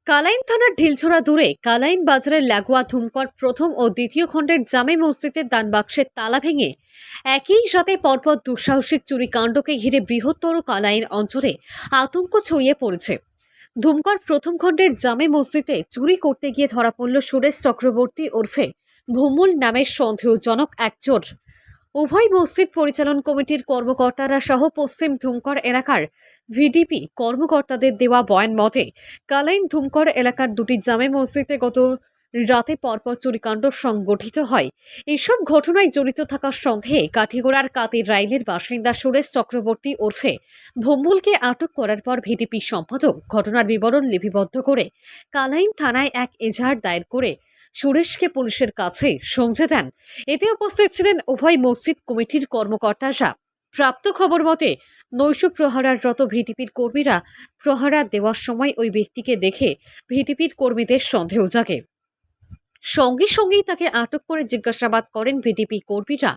কালাইন থানার ঢিলছড়া দূরে কালাইন বাজারের লাগোয়া ধুমকর প্রথম ও দ্বিতীয় খণ্ডের জামে মসজিদের দানবাক্সের তালা ভেঙে একই সাথে পরপর দুঃসাহসিক চুরিকাণ্ডকে ঘিরে বৃহত্তর কালাইন অঞ্চলে আতঙ্ক ছড়িয়ে পড়েছে। ধুমকর প্রথম খণ্ডের জামে মসজিদে চুরি করতে গিয়ে ধরা পড়ল সুরেশ চক্রবর্তী ওরফে ভুমুল নামের সন্দেহজনক এক চোর। উভয় মসজিদ পরিচালন কমিটির কর্মকর্তারা সহ পশ্চিম ধুমকর এলাকার ভিডিপি কর্মকর্তাদের দেওয়া বয়ান মতে কালাইন ধুমকর এলাকার দুটি জামে মসজিদে গত রাতে পরপর চুরিকাণ্ড সংগঠিত হয়। এইসব ঘটনায় জড়িত থাকার সন্দেহে কাঠিগোড়ার কাতির রাইলের বাসিন্দা সুরেশ চক্রবর্তী ওরফে ভম্বুলকে আটক করার পর ভিডিপি সম্পাদক ঘটনার বিবরণ লিপিবদ্ধ করে কালাইন থানায় এক এজাহার দায়ের করে সুরেশকে পুলিশের কাছে সমঝে দেন। এতে উপস্থিত ছিলেন উভয় মসজিদ কমিটির কর্মকর্তারা। প্রাপ্ত খবর মতে নৈশ প্রহরারত ভিটিপির কর্মীরা প্রহরা দেওয়ার সময় ওই ব্যক্তিকে দেখে ভিটিপির কর্মীদের সন্দেহ জাগে। সঙ্গে সঙ্গেই তাকে আটক করে জিজ্ঞাসাবাদ করেন ভিটিপি কর্মীরা।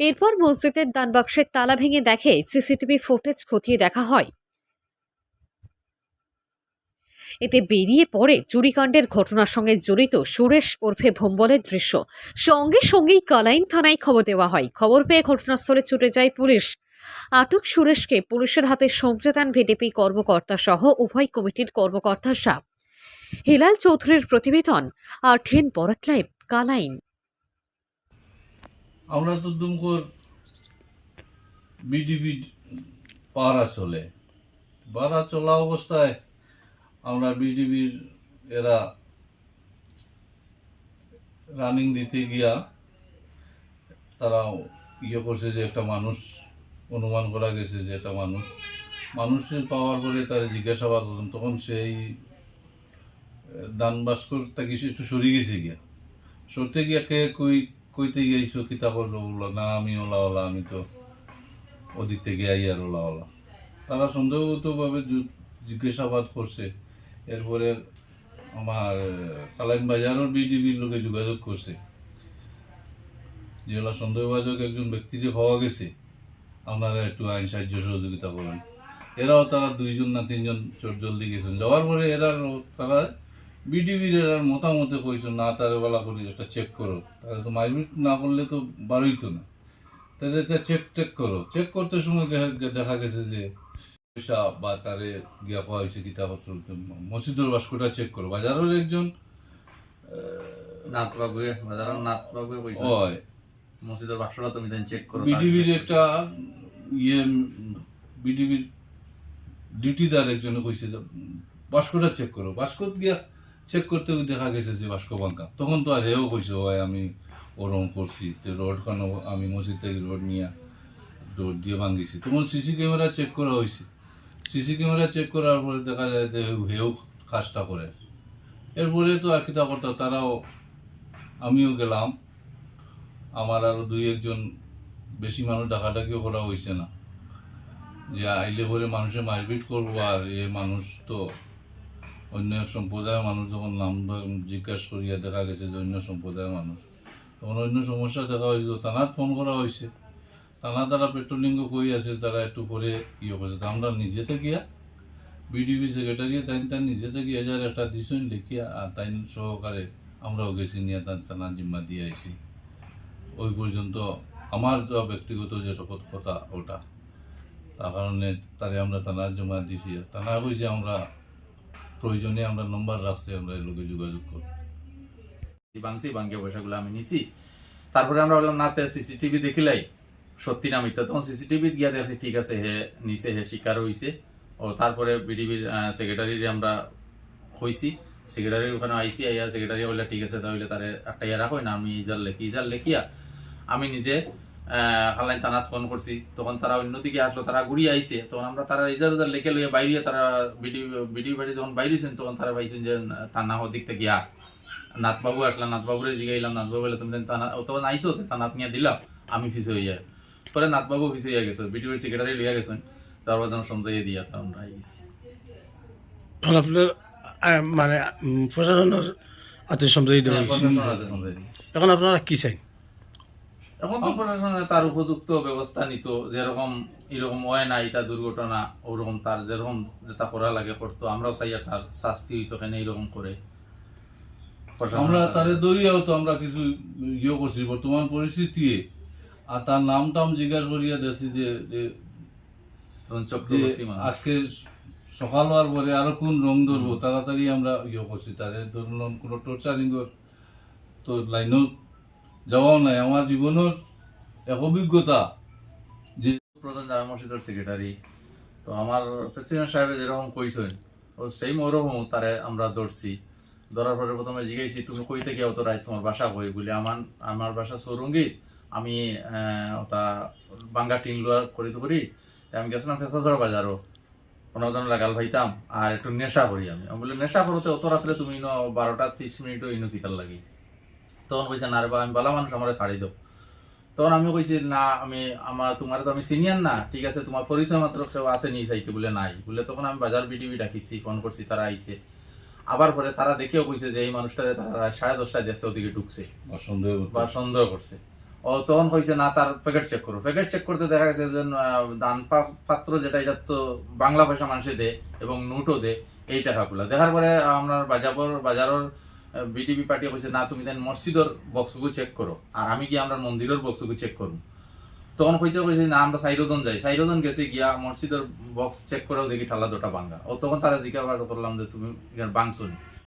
এরপর মসজিদের দানবাক্সের তালা ভেঙে দেখে সিসিটিভি ফুটেজ খতিয়ে দেখা হয়। এতে বেরিয়ে পড়ে চুরিকাণ্ডের ঘটনার সঙ্গে জড়িত সুরেশ ওরফে ভম্বলের দৃশ্য। সঙ্গে সঙ্গেই কালাইন থানায় খবর দেওয়া হয়। খবর পেয়ে ঘটনাস্থলে ছুটে যায় পুলিশ। আটক সুরেশকে পুলিশের হাতে সমঝে দেন ভিডিপি কর্মকর্তা সহ উভয় কমিটির কর্মকর্তারা। হিলাল চৌধুরীর প্রতিবেদন, RTN বরাক লাইভ, কালাইন। আমরা তো দুমকর বিডিবি পাড়া চলে পাড়া চলা অবস্থায় আমরা বিডিবির এরা রানিং দিতে গিয়া তারা করছে যে একটা মানুষ অনুমান করা গেছে যে একটা মানুষের পাওয়ার পরে তারা জিজ্ঞাসাবাদ করতেন, তখন সেই দান বাস্করটা কিছু একটু সরে গেছে গিয়া সরতে গিয়া কে কইতে গিয়েছো কিতাবর বললো না আমি ওলা আমি তো ওদিক থেকে আই আর ওলা তারা সন্দেহগতভাবে জিজ্ঞাসাবাদ করছে। এরপরে আমার কালাইন বাজারের বিডিবির লোকে যোগাযোগ করছে যেগুলো সন্দেহভাজক একজন ব্যক্তিকে পাওয়া গেছে, আপনারা একটু আইন সাহায্য সহযোগিতা করেন। এরাও তারা 2জন না 3জন চোর জলদি গেছেন। যাওয়ার পরে তারা বিডিবির এরার মতামতে কইছো না তার বেলা করে একটা চেক করো, তাহলে তো মারপিট না করলে তো বারোই তো না, তাহলে এটা চেক করো। চেক করতে সময় দেখা গেছে যে পয়সা বা তারে গিয়া পাওয়া হয়েছে কিতাবপত্র মসজিদের বাস্কটা চেক করো। বাজারের একজন মসজিদের বাক্সটা তুমি দেন চেক করো। বিডিবির একটা বিডিবির ডিউটিদার একজনে কইছে যে বাস্কটা চেক করো। বাস্কত গিয়া চেক করতে দেখা গেছে যে বাস্ক ভাঙ্গা। তখন তো আর এও কইছে হয় আমি ওরম করছি, তো রড কেন আমি মসজিদ থেকে রড নিয়ে রড দিয়ে ভাঙ্গিছি। তখন সিসি ক্যামেরা চেক করা হয়েছে। সিসি ক্যামেরা চেক করার পরে দেখা যায় যে হেও কাজটা করে। এরপরে তো আর কিতা করতাম, তারাও আমিও গেলাম, আমার আরও 2-1জন বেশি মানুষ ডাকাডাকিও করা হয়েছে না যে আইলে পরে মানুষের মারপিট করবো। আর এ মানুষ তো অন্য এক সম্প্রদায়ের মানুষ, যখন নাম জিজ্ঞাসা করিয়া দেখা গেছে যে অন্য সম্প্রদায়ের মানুষ, তখন অন্য সমস্যা দেখা হয়েছিল। থানাত ফোন করা হয়েছে, থানা তারা পেট্রোলিংও কই আছে, তারা একটু পরে করছে। তা আমরা নিজেতে গিয়া বিডিবি সেক্রেটারি তাই নিজেতে গিয়ে একটা দিছেন লিখিয়া, আর তাই সহকারে আমরাও গেছি নিয়ে তার থানা জিম্মা দিয়ে আইছি। ওই পর্যন্ত আমার যা ব্যক্তিগত যে শপথ কথা ওটা, তার কারণে তারে আমরা থানার জমা দিছি। থানা কইছে আমরা প্রয়োজনে আমরা নম্বর রাখছি, আমরা এই লোকে যোগাযোগ করি। ভাঙ্গিয়া পয়সাগুলো আমি নিছি। তারপরে আমরা বললাম না সিসিটিভি দেখিলাই সত্যি না মিথ্যা। তখন সিসিটিভি গিয়া দেখছি ঠিক আছে, হে নিচে হে শিকার হয়েছে। ও তারপরে বিডিবির সেক্রেটারি আমরা হয়েছি, সেক্রেটারির ওখানে আইসি আইয়া সেক্রেটারি বললে ঠিক আছে তাহলে তারে একটা ইয়া রাখো না, আমি ইজার লেখিয়া আমি নিজে কালাইন থানাত ফোন করছি। তখন তারা অন্যদিকে আসলো, তারা ঘুরিয়ে আইসে। তখন আমরা তারা ইজার লেখে লইয়া বাইরে, তারা বিডিবি বাড়ি যখন বাইরেছেন তখন তারা পাইছেন যে থানা ওদিক থেকে গিয়া নাথবাবু আসলাম, নাথবাবুরে জিগাইলাম। নাথবাবু বলে তুমি থানা তখন আইসো, থানাত নিয়ে দিলাম, আমি ফিসে হইয়া। পরে নাথবাবু ফিসে হইয়া গেছে, বিডিবির সেক্রেটারি লইয়া গেছেন। তারপর যেন সমঝাইয়া দিয়া তা আমরা আইসি। আপনার মানে প্রশাসনের হাতে সমঝাই দেওয়া হয়েছে। এখন আপনারা কি চাই? এখন তো প্রশাসনে তার উপযুক্ত ব্যবস্থা নিত, যেরকম এরকম হয় না এটা দুর্ঘটনা, ওরকম তার যেরকম যেটা করা লাগে করতো, আমরাও চাই আর তার শাস্তি হইতো কেন এইরকম করে। আমরা তারে দরিয়াও তো আমরা কিছু ইয়ে করছি বর্তমান পরিস্থিতি, আর তার নাম টাম জিজ্ঞাসা করিয়া দেখছি যে যে চক্রবর্তী মানুষ। আজকে সকাল হওয়ার পরে আরো কোন রং ধরবো তাড়াতাড়ি আমরা ইয়ে করছি, তারে ধরুন কোনো টর্চারিং তো লাইনও যাওয়াও নাই। আমার জীবনের এক অভিজ্ঞতা যে প্রধান জামে মসজিদের সেক্রেটারি, তো আমার প্রেসিডেন্ট সাহেব যেরকম কইছেন ও সেই ওরকম তারে আমরা ধরছি। ধরার পরে প্রথমে জিজ্ঞাসি তুমি কই থেকে অত রায়, তোমার বাসা কই বলে। আমার বাসা সৌরঙ্গীত, আমি ওটা বাঙ্গা টিন লোয়ার করি আমি গেছিলাম ফেসাজর বাজারও, 15 লাগাল ভাইতাম আর একটু নেশা করি। আমি বলি নেশা করতে অত রাত্রে তুমি 12টা 30 মিনিটও ইনো কিতার লাগি। তখন কইছে না রে বা, আমি বালা মানুষ, আমার ছাড়ি দাও। তখন আমি কইছি না তোমার তো আমি সিনিয়র না, ঠিক আছে তোমার পরিচয় মাত্র কেউ আছে নি চাইকে বলে নাই বলে। তখন আমি বাজার বিটিভি ডাকিছি, ফোন করছি, তারা আইছে। আবার পরে তারা দেখেও কইছে যে এই মানুষটা তারা 10:30টায় দেখছে ওদিকে ঢুকছে বা সন্দেহ করছে। ও তখন কইছে না তার প্যাকেট চেক করো। প্যাকেট চেক করতে দেখা গেছে যে দান পাত্র যেটা, এটা তো বাংলা ভাষা মানুষে দে এবং নোটও দে, এই টাকাগুলা দেখার পরে আমরা বাজারের বিটিভি পার্টি কইছে না তুমি দেন মসজিদের বক্সগুলো চেক করো, আর আমি কি আমরা মন্দিরের বক্সগুলো চেক করবো। তখন কইছে না আমরা 4 জন যাই, 4 জন গেছে গিয়া মসজিদের বক্স চেক করেও দেখি ঠালা 2টা ভাঙ্গা। ও তখন তারা জিজ্ঞাসা করলাম যে তুমি বাংছো নি?